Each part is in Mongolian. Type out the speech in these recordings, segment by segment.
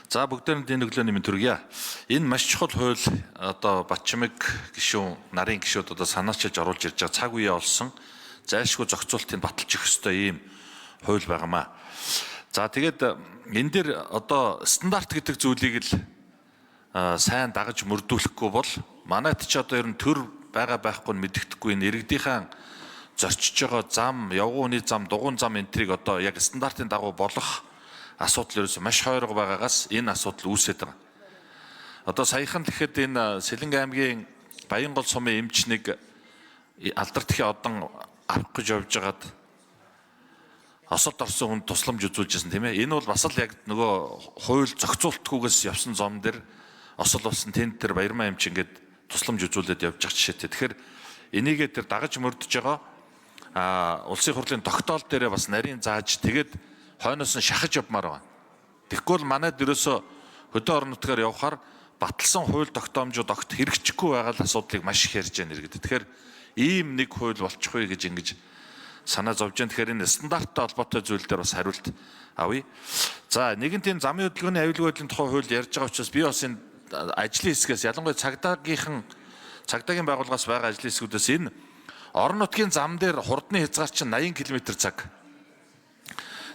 За бүгдээрэнд энэ өглөөний мэнд хүргье. Энэ маш чухал хууль одоо Батчмаг гишүүн, нарын гишүүд одоо санаачилж оруулж ирж байгаа цаг үеэ олсон зайлшгүй зохицуултыг баталж өгөх ёстой ийм хууль байгаамаа. За тэгээд энэ дээр одоо стандарт гэдэг зүйлийг л сайн дагаж мөрдүүлэхгүй бол манайд ч одоо ер нь төр байгаа байхгүй нь мэддэхгүй энэ иргэдийнхэн зорчиж байгаа зам, явгууны зам, дугуйн зам энтрийг одоо яг стандартын дагуу болгох асуудал ерөөсөө маш хойрог байгаагаас энэ асуудал үүсээд байгаа. Одоо саяхан тэгэхэд энэ Сэлэнг аймгийн Баянгол сумын эмчнийг алдардахын одон авах гэж явж байгаад осолд орсон хүнд тусламж үзүүлжсэн тийм ээ. Энэ бол бас л яг нөгөө хууль зохицуултгүйгээс явсан зам дээр осол болсон тэнд тэр Баярмаа эмч ингээд тусламж үзүүлээд явж байгаа жишээтэй. Тэгэхээр энийгээ тэр дагаж мөрдөж байгаа улсын хурлын тогтоол дээрээ бас нарийн зааж тэгээд хойноос нь шахаж явмаар байна. Тэгэхгүй бол манайд ерөөсө хөдөө орон нутгаар явхаар баталсан хууль тогтоомжууд огт хэрэгжихгүй байгаа л асуудлыг маш их ярьж байна иргэд. Тэгэхээр ийм нэг хууль болчихгүй гэж ингэж санаа зовж байна. Тэгэхээр энэ стандарттай холбоотой зүйл дээр бас хариулт авъя. За нэгэн тийм замын хөдөлгөөний аюулгүй байдлын тухай хууль ярьж байгаа учраас би бас энэ ажлын хэсгээс ялангуяа цагдаагийн байгууллагаас байгаа ажлын хэсгүүдээс энэ орон нутгийн зам дээр хурдны хязгаар чинь 80 км/цаг.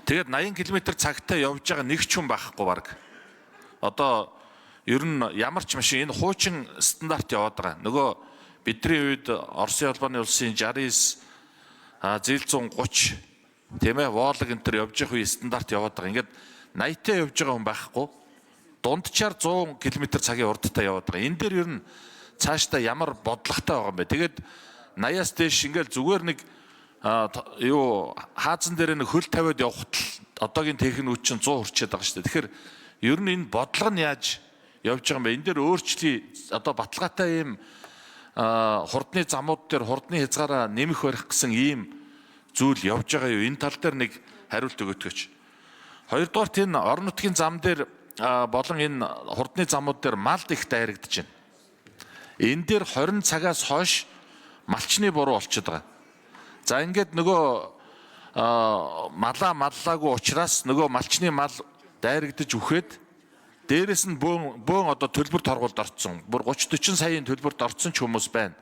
Тэгээд 80 км цагтаа явж байгаа нэг ч хүн байхгүй баг. Одоо ер нь ямар ч машин энэ хуучин стандарт яваад байгаа. Нөгөө бидний үед Оросын албаны улсын 69 030 тийм ээ воолог энэ төр явж явах үе стандарт яваад байгаа. Ингээд 80-таа явж байгаа хүн байхгүй. Дундчаар 100 км цагийн урдтай яваад байгаа. Энэ дээр ер нь цаашдаа ямар бодлоготой байгаа юм бэ? Тэгээд 80-аас дээш ингээл зүгээр нэг хаазан дээр нэг хөл тавиад явахт л одоогийн техникүүд чинь 100 хүрчээд байгаа шүү дээ. Тэгэхээр ер нь энэ бодлого нь яаж явж байгаа юм бэ? Энэ дээр өөрчлөлий одоо баталгаатай ийм хурдны замууд дээр хурдны хязгаараа нэмэх барих гэсэн ийм зүйл явж байгаа юу? Энэ тал дээр нэг хариулт өгөөч. Хоёрдугаарт энэ орон нутгийн зам дээр болон энэ хурдны замууд дээр мал их дайрагдаж байна. Энэ дээр 20 цагаас хойш малчны буруу болчиход байгаа. За ингээд нөгөө маллаагүй учраас нөгөө малчны мал дайрагдаж үхээд дээрэс нь бөөн одоо төлбөрт хоргуулд орцсон. Бүр 30-40 саяын төлбөрт орцсон ч хүмүүс байна.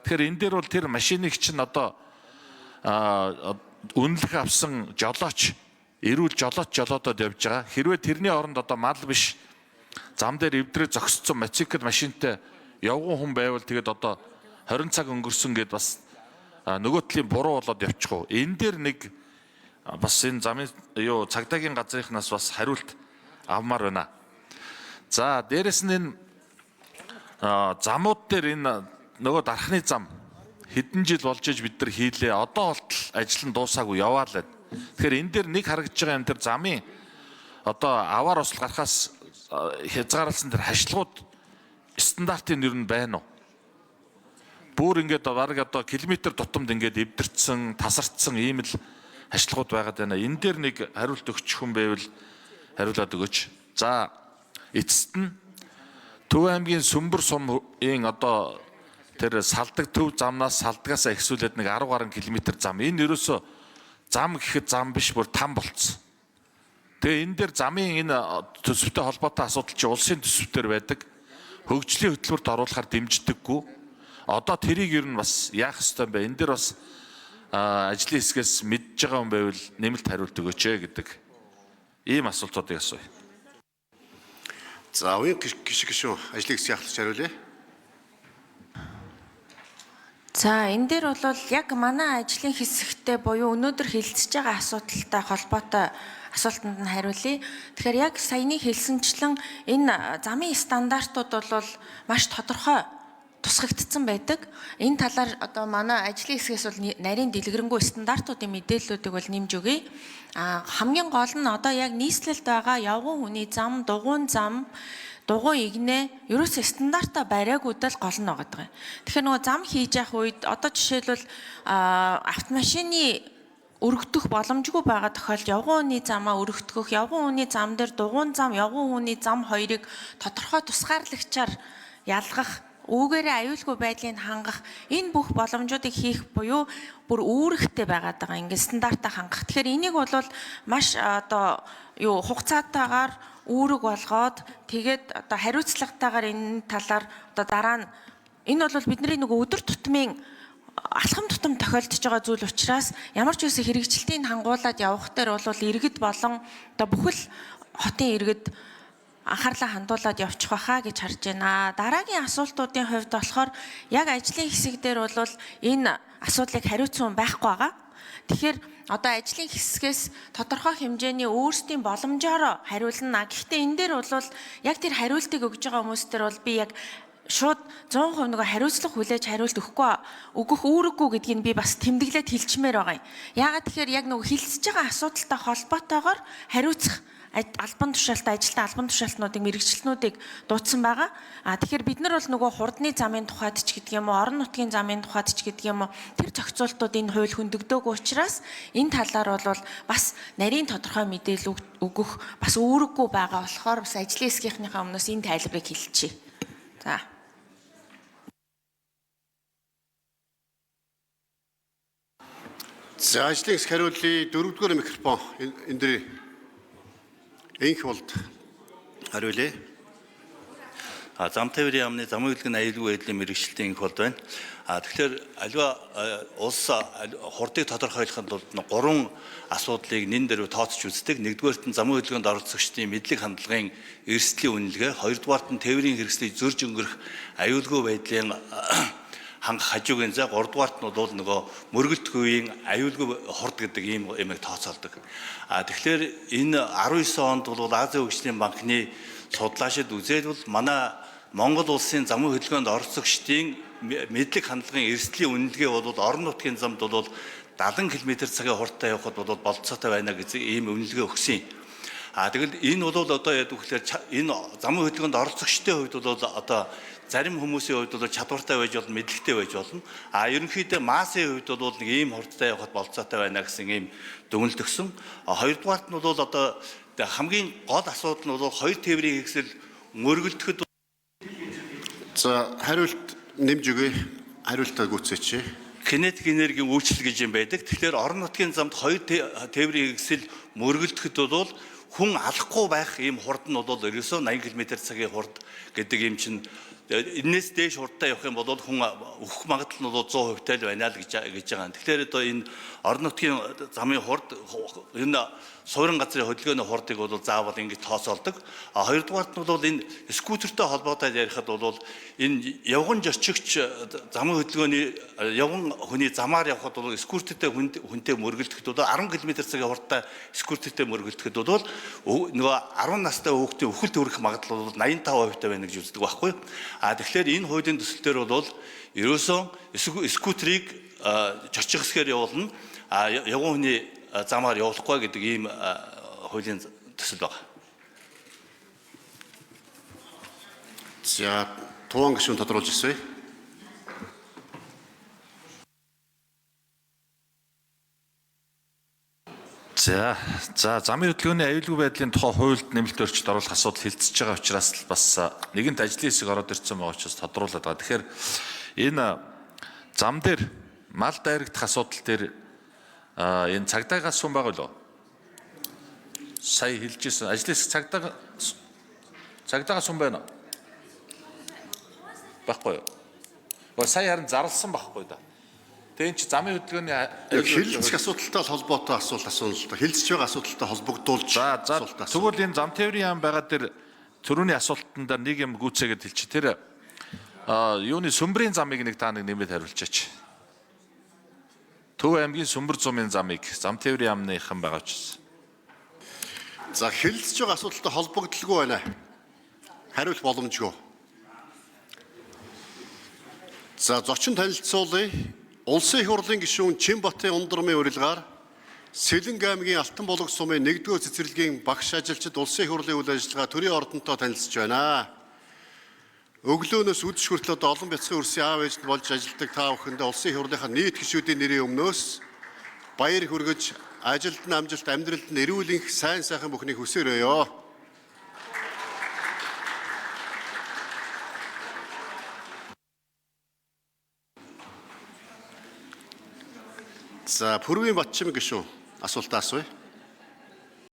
Тэгэхээр энэ дээр бол тэр машиныг чинь одоо үнэлэх авсан жолооч эрүүл жолоодод явж байгаа. Хэрвээ тэрний оронд одоо мал биш зам дээр эвдрээ зогсцсон мотоцикл машинтай явган хүн байвал тэгээд одоо 20 цаг өнгөрсөн гэд бас нөгөө талын буруу болоод явчихв. Энэ дээр нэг бас энэ замын цагдаагийн газрынхнаас бас хариулт авмаар байна. За дээрэс нь энэ замууд дээр энэ нөгөө дархны зам хэдэн жил болж иж бид нар хийлээ. Одоо болтол ажил нь дуусаагүй яваа л байна. Тэгэхээр энэ дээр нэг харагдаж байгаа юм тэр замын одоо аваар осол гарахаас хязгаарласан тэр хашлгууд стандартын ер нь байна уу? Бүр ингээд бараг одоо километр тутамд ингээд эвдэрсэн, тасарцсан ийм л хашлгууд байгаад байна. Энэ дээр нэг хариулт өгч хүн байвал хариулаад өгөөч. За эцэст нь Төв аймгийн Сүмбэр сумын одоо тэр салдаг төв замнаас салдгаасаа ихсүүлээд нэг 10 гаруй километр зам. Энэ ерөөсөө зам гэхэд зам биш бүр там болцсон. Тэгээ энэ дээр замын энэ төсөвтэй холбоотой асуудал чи улсын төсөвтөр байдаг. Хөгжлийн хөтөлбөрт оруулахар дэмждэггүй. Одоо тэрийг ер нь бас яах ёстой юм бэ? Энэ дээр бас ажлын хэсгээс мэдж байгаа хүн байвал нэмэлт хариулт өгөөч гэдэг ийм асуултуудыг асууя. За уян гişгүн ажлын хэсгийн ахлагч хариулъя. За энэ дээр бол яг манай ажлын хэсэгтээ буюу өнөөдөр хэлэлцэж байгаа асуудалтай холбоотой асуултанд нь хариулъя. Тэгэхээр яг саяны хэлсэнчлэн энэ замын стандартууд бол маш тодорхой тусгагдсан байдаг. Энэ талаар одоо манай ажлын хэсгээс бол нарийн дэлгэрэнгүй стандартуудын мэдээллүүдийг бол нэмж өгье. Хамгийн гол нь одоо яг нийслэлд байгаа явган хүний зам, дугуйн зам, дугуйн игнэ ерөөсөө стандартаа бариагууд л гол нь байгаа. Тэгэхээр нөгөө зам хийж явах үед одоо жишээлбэл автомашины өргөдөх боломжгүй байгаа тохиолдолд явган хүний замаа өргөдгөх, явган хүний зам дээр дугуйн зам, явган хүний зам хоёрыг тодорхой тусгаарлагчаар ялгах, үүгээрээ аюулгүй байдлыг хангах энэ бүх боломжуудыг хийх буюу бүр үүрэгтэй байгаад байгаа. Ингээд стандартаа хангах. Тэгэхээр энийг бол маш одоо хугацаатаагаар үүрэг болгоод тэгээд одоо хариуцлагатайгаар энэ талаар одоо дараа нь энэ бол бидний нөгөө өдөр тутмын алхам тутам тохиолдож байгаа зүйл учраас ямар ч үсэн хэрэгжилтийг хангуулад явах дээр бол иргэд болон одоо бүхэл хотын иргэд анхаарлаа хандуулад явчих байхаа гэж харж байна. Дараагийн асуултуудын хувьд болохоор яг ажлын хэсэг дээр бол энэ асуудлыг хариуцсан байхгүй байгаа. Тэгэхээр одоо ажлын хэсгээс тодорхой хэмжээний өөрсдийн боломжоор хариулна. Гэхдээ энэ дээр бол яг тэр хариултыг өгж байгаа хүмүүс дээр бол би яг шууд 100% нөгөө хариуцлага хүлээж хариулт өгөх үүрэггүй гэдгийг би бас тэмдэглээд хэлчмээр байгаа юм. Яагаад тэгэхээр яг нөгөө хилцэж байгаа асуудалтай холбоотойгоор хариуцах албан тушаалтай ажилтны албан тушаалтнуудыг мэрэгчлэнүүдийг дуудсан байгаа. Тэгэхээр бид нар бол нөгөө хурдны замын тухайд ч гэдэг юм уу, орон нутгийн замын тухайд ч гэдэг юм уу, тэр зохицуултууд энэ хууль хөндөгдөөгүй учраас энэ талаар бол бас нарийн тодорхой мэдээлэл өгөх бас үүрэггүй байгаа болохоор бас ажлын хэсгийнхнийхээ өмнөөс энэ тайлбарыг хэлчихье. За. За ажлын хэсэг хариуллын 4-р микрофон энэ дээр энх болд хариулъя. Зам тээврийн яамны замын хөдөлгөөний аюулгүй байдлын мэрэгчлэлтийн энх болд байна. Тэгэхээр аливаа улс хурдыг тодорхойлохын тулд 3 асуудлыг нэн дээр тооцож үздэг. Нэгдүгээрт нь замын хөдөлгөөнд оролцогчдын мэдлэг хандлагын эрсдлийн үнэлгээ, хоёрдугаарт нь тээврийн хэрэгслийг зөрж өнгөрөх аюулгүй байдлын хангах хажуугийн зай, гуравдугаарт нь бол нөгөө мөргөлдөх үеийн аюулгүй хурд гэдэг ийм юмыг тооцоолдог. Тэгэхээр энэ 19 онд бол Азийн хөгжлийн банкны судлаашид үзээд бол манай Монгол улсын замын хөдөлгөөнд оролцогчдын мэдлэг хандлагын эрсдлийн үнэлгээ бол орон нутгийн замд бол 70 км/цагийн хурдтай явахад бол болцоотой байна гэж ийм үнэлгээ өгсөн юм. Тэгэл энэ бол одоо яд гэхээр энэ замын хөдөлгөөнд оролцогчдын хувьд бол одоо зарим хүмүүсийн хувьд бол чадвартай байж болно, мэдлэгтэй байж болно. Ерөнхийдөө массын хувьд бол нэг ийм хурдтай явахад болцоотой байна гэсэн ийм дүгнэлт өгсөн. Хоёрдугаарт нь бол одоо хамгийн гол асуудал нь бол хоёр тээврийн хэрэгсэл мөргөлдөхөд. За хариулт нэмж өгье. Хариултаа гүйцээч. Кинетик энергийн үйлчлэл гэж юм байдаг. Тэгэхээр орон нутгийн замд хоёр тээврийн хэрэгсэл мөргөлдөхөд бол хүн алахгүй байх ийм хурд нь бол ерөөсөө 80 км/цагийн хурд гэдэг юм чинь энэс дээш хурдтай явах юм бол хүн өөх магадлал нь 100% тайл байна л гэж байгаа. Тэгэхээр одоо энэ орон нутгийн замын хурд энэ суурин газрын хөдөлгөөний хурдыг бол заавал ингэж тооцоолдог. Хоёрдугаарт нь бол энэ скутертэй холбоотой ярихад бол энэ явган зорчигч замын хөдөлгөөний явган хүний замаар явхад бол скутертэй хүнтэй мөргөлдөхөд бол 10 км/цагийн хурдтай скутертэй мөргөлдөхөд бол нөгөө 10 настай хүүхдийн үхэлд хүрэх магадлал бол 85% байна гэж үздэг байхгүй. Тэгэхээр энэ хуулийн төсөл дээр бол ерөөсөө скутерийг зорчих хэсгээр явуулна. Явган хүний замаар явуулахгүй гэдэг ийм хуулийн төсөл байна. За Туан гишүүн тодруулж ирсэн. За замын хөдөлгөөний аюулгүй байдлын тухай хуульд нэмэлт өөрчлөлт оруулах асуудал хилцэж байгаа учраас бас нэгэнт ажлын хэсэг ороод ирсэн байгаа учраас тодруулаад байгаа. Тэгэхээр энэ зам дээр мал дайрагдах асуудал дээр энэ цагдаагаас сум байгаа лөө. Сая хэлжсэн ажлын хэсэг цагдаагаас сум байна уу? Баггүй юу? Сая харин зарлсан баггүй да. Тэгин чи замын хөдөлгөөний хилцэх асуудалтай холбоотой асуулт асууна л да. Хилцэж байгаа асуудалтай холбогдуулж асуулт асууна. Тэгвэл энэ зам тээврийн яам байгаа дээр төрөний асуултан дээр нэг юм гүйцээгээд хэлчих. Тэр юуны сүмбрийн замыг нэг та нэг нэмээд хариулчаач. Төв аймгийн сүмбэр зумын замыг зам тээврийн яамныхан байгаа ч. За хилцэж байгаа асуудалтай холбогдлого байна. Хариулт боломжгүй. За зочин танилцуулъя. Улсын их хурлын гишүүн Чинбатын Ундрамын урилгаар Сэлэнг аймгийн Алтан булаг сумын 1-р цэцэрлэгийн багш ажилчид улсын их хурлын үйл ажиллагаа төрийн ордонтой танилцж байна. Өглөөнөөс үдш хүртэл одоо олон бяцхан өрсийн аав ээжд болж ажилладаг та бүхэндээ улсын их хурлынхаа нийт гишүүдийн нэрийн өмнөөс баяр хүргэж ажилд нь амжилт, амьдралд нь эрүүл энх, сайн сайхан бүхнийг хүсээрөөё. За Пүрвийн Батчим гишүүн асуултаа асууя.